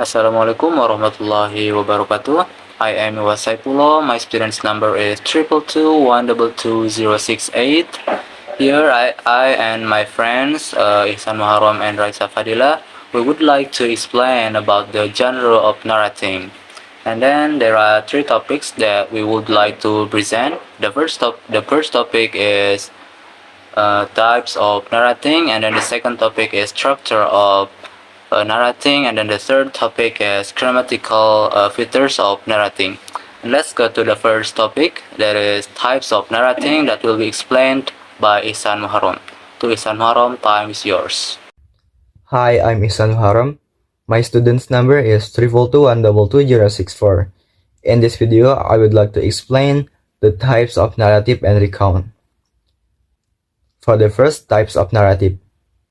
Assalamualaikum warahmatullahi wabarakatuh. I am Wasaipullah. My student's number is 222122068. Here I and my friends Ihsan Muharram and Raisa Fadila, we would like to explain about the genre of narrating. And then there are three topics that we would like to present. The first topic is types of narrating, and then the second topic is structure of narrating, and then the third topic is grammatical features of narrating. And let's go to the first topic, that is types of narrating, that will be explained by Ihsan Muharram. To Ihsan Muharram, time is yours. Hi, I'm Ihsan Muharram. My student's number is 342122064. In this video, I would like to explain the types of narrative and recount. For the first types of narrative,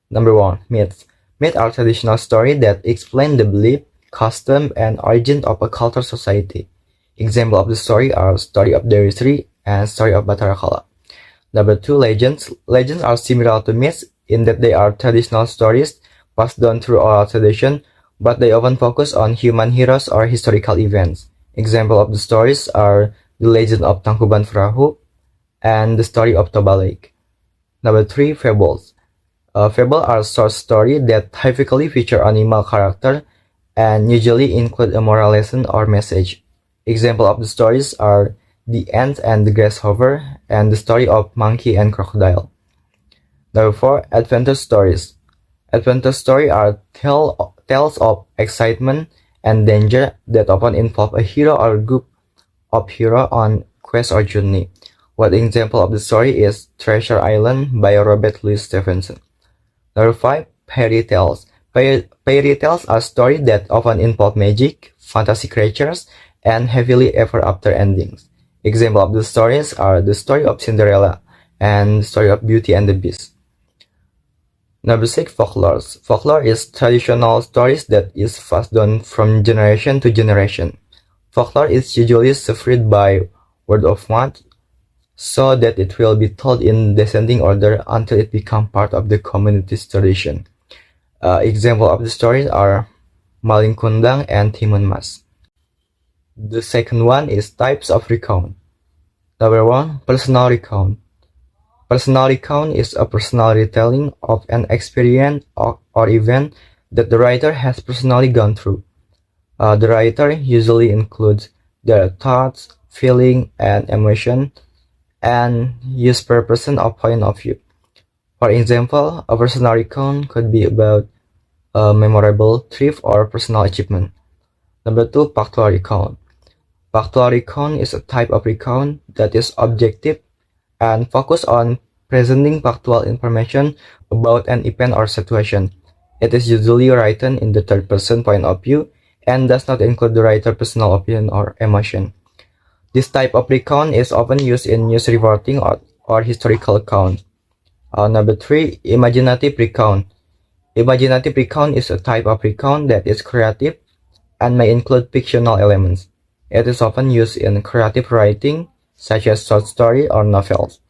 number 1, myths. Myths are traditional stories that explain the belief, custom, and origin of a culture society. Example of the story are Story of Dewi and Story of Batara Kala. Number 2, legends. Legends are similar to myths in that they are traditional stories passed down through oral tradition, but they often focus on human heroes or historical events. Example of the stories are The Legend of Tangkuban Perahu and The Story of Toba Lake. Number 3, fables. Fables are short stories that typically feature animal character and usually include a moral lesson or message. Example of the stories are The Ant and the Grasshopper and The Story of Monkey and Crocodile. Number 4, adventure stories. Adventure stories are tales of excitement and danger that often involve a hero or group of heroes on quest or journey. One example of the story is Treasure Island by Robert Louis Stevenson. Number 5, fairy tales. Fairy tales are stories that often involve magic, fantasy creatures, and happily ever after endings. Examples of the stories are The Story of Cinderella and The Story of Beauty and the Beast. Number 6, folklore. Folklore is traditional stories that is passed down from generation to generation. Folklore is usually spread by word of mouth, so that it will be told in descending order until it becomes part of the community's tradition. Examples of the stories are Maling Kundang and Timun Mas. The second one is types of recount. Number 1, personal recount. Personal recount is a personal retelling of an experience or event that the writer has personally gone through. The writer usually includes their thoughts, feeling, and emotion, and use per person or point of view. For example, a personal recount could be about a memorable trip or personal achievement. Number 2, factual recount. Factual recount is a type of recount that is objective and focus on presenting factual information about an event or situation. It is usually written in the third-person point of view and does not include the writer's personal opinion or emotion. This type of recount is often used in news reporting or historical account. Number 3, imaginative recount. Imaginative recount is a type of recount that is creative and may include fictional elements. It is often used in creative writing, such as short stories or novels.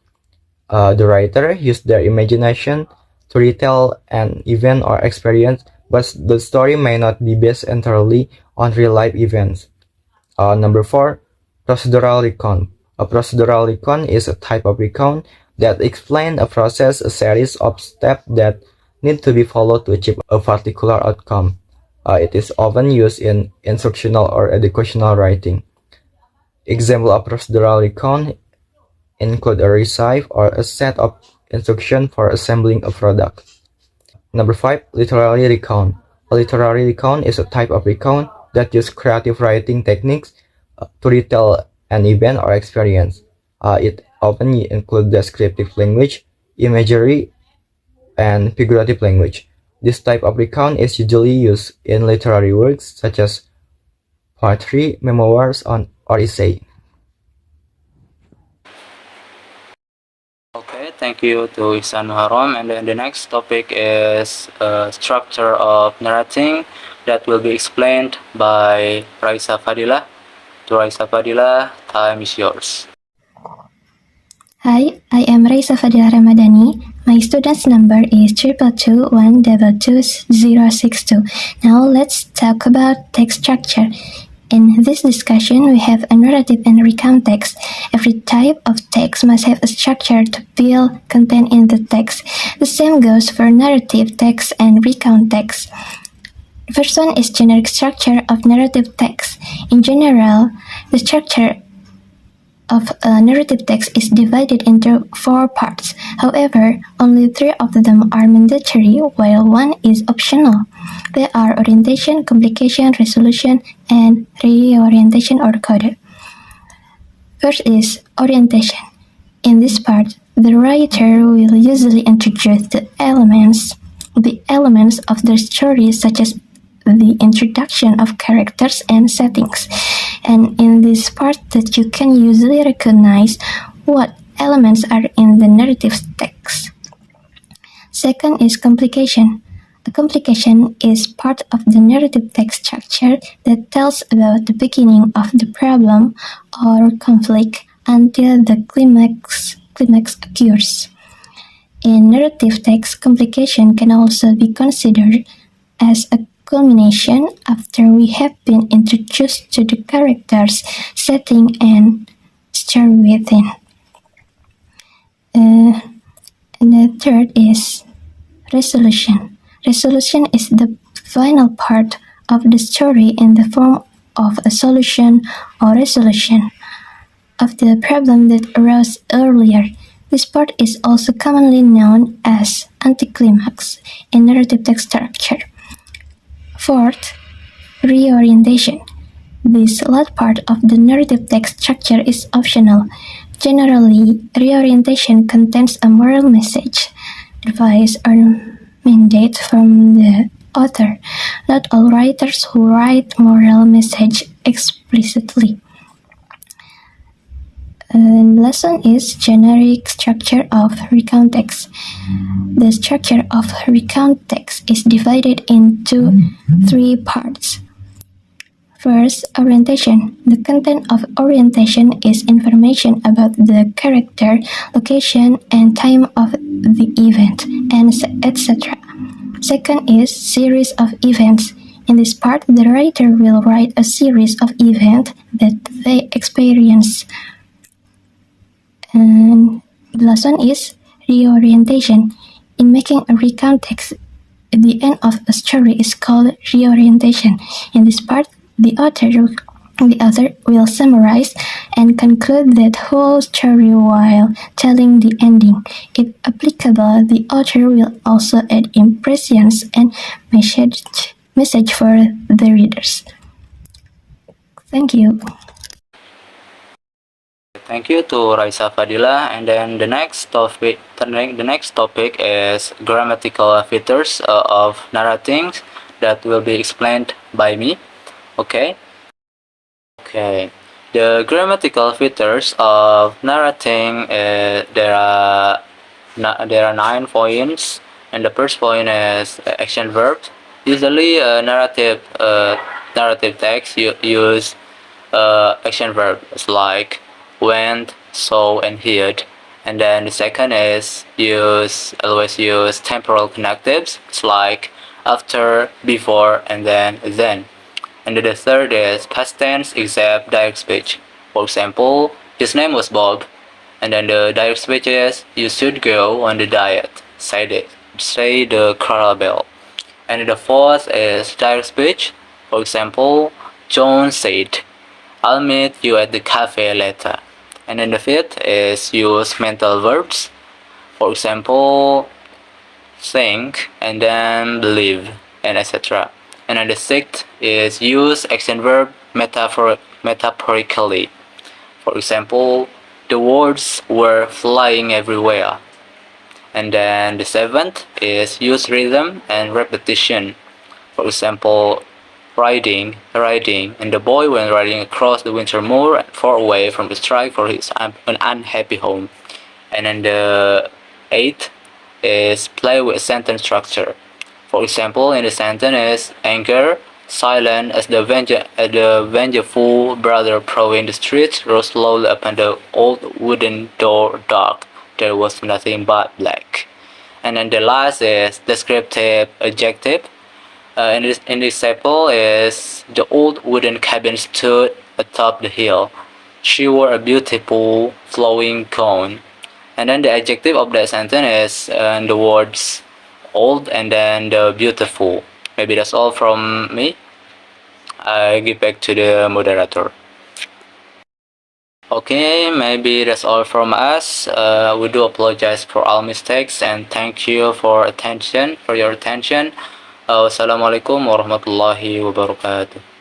The writer used their imagination to retell an event or experience, but the story may not be based entirely on real-life events. Number 4, procedural recount. A procedural recount is a type of recount that explains a process, a series of steps that need to be followed to achieve a particular outcome. It is often used in instructional or educational writing. Example of procedural recount include a recipe or a set of instructions for assembling a product. Number 5, literary recount. A literary recount is a type of recount that uses creative writing techniques to retell an event or experience. It often includes descriptive language, imagery, and figurative language. This type of recount is usually used in literary works such as poetry, memoirs, or essay. Okay, thank you to Ihsan Muharram. And then the next topic is structure of narrating, that will be explained by Raisa Fadila. To Raisa Fadila, time is yours. Hi, I am Raisa Fadila Ramadhani. My student's number is 222122062. Now let's talk about text structure. In this discussion, we have a narrative and recount text. Every type of text must have a structure to build content in the text. The same goes for narrative text and recount text. First one is generic structure of narrative text. In general, the structure of a narrative text is divided into 4 parts. However, only 3 of them are mandatory, while 1 is optional. They are orientation, complication, resolution, and reorientation or coda. First is orientation. In this part, the writer will usually introduce the elements of the story, such as the introduction of characters and settings. And in this part that you can usually recognize what elements are in the narrative text. Second is complication. The complication is part of the narrative text structure that tells about the beginning of the problem or conflict until the climax occurs. In narrative text, complication can also be considered as a culmination after we have been introduced to the characters, setting, and story within. And the third is resolution. Resolution is the final part of the story in the form of a solution or resolution of the problem that arose earlier. This part is also commonly known as anticlimax in narrative text structure. Fourth, reorientation. This last part of the narrative text structure is optional. Generally, reorientation contains a moral message, advice, or mandate from the author. Not all writers who write moral message explicitly. And lesson is generic structure of recount text. The structure of recount text is divided into 3 parts. First, orientation. The content of orientation is information about the character, location, and time of the event, and etc. Second is series of events. In this part, the writer will write a series of events that they experience. And the last one is reorientation. In making a recount text, the end of a story is called reorientation. In this part, the author will summarize and conclude that whole story while telling the ending. If applicable, the author will also add impressions and message for the readers. Thank you. Thank you to Raisa Fadila. And then the next topic is grammatical features of narrating that will be explained by me. Okay. The grammatical features of narrating, there are 9 points, and the first point is action verb. Usually, narrative text use action verbs like went, saw, and heard. And then the second is always use temporal connectives. It's like after, before, and then. And then the third is past tense except direct speech. For example, his name was Bob. And then the direct speech is you should go on the diet. Say the carousel. And the fourth is direct speech. For example, John said, I'll meet you at the cafe later. And then the fifth is use mental verbs. For example, think and then believe, and etc. And then the sixth is use action verb metaphorically. For example, the words were flying everywhere. And then the seventh is use rhythm and repetition. For example, riding, and the boy went riding across the winter moor far away from the strike for his unhappy home. And then the eighth is play with sentence structure. For example, in the sentence is anger, silent as the vengeful brother prowling the streets rose slowly upon the old wooden door dark. There was nothing but black. And then the last is descriptive adjective. In this example is the old wooden cabin stood atop the hill. She wore a beautiful flowing gown. And then the adjective of that sentence is the words old and then the beautiful. Maybe that's all from me. I give back to the moderator. Okay, maybe that's all from us. We do apologize for all mistakes and thank you for your attention. Wassalamualaikum warahmatullahi wabarakatuh.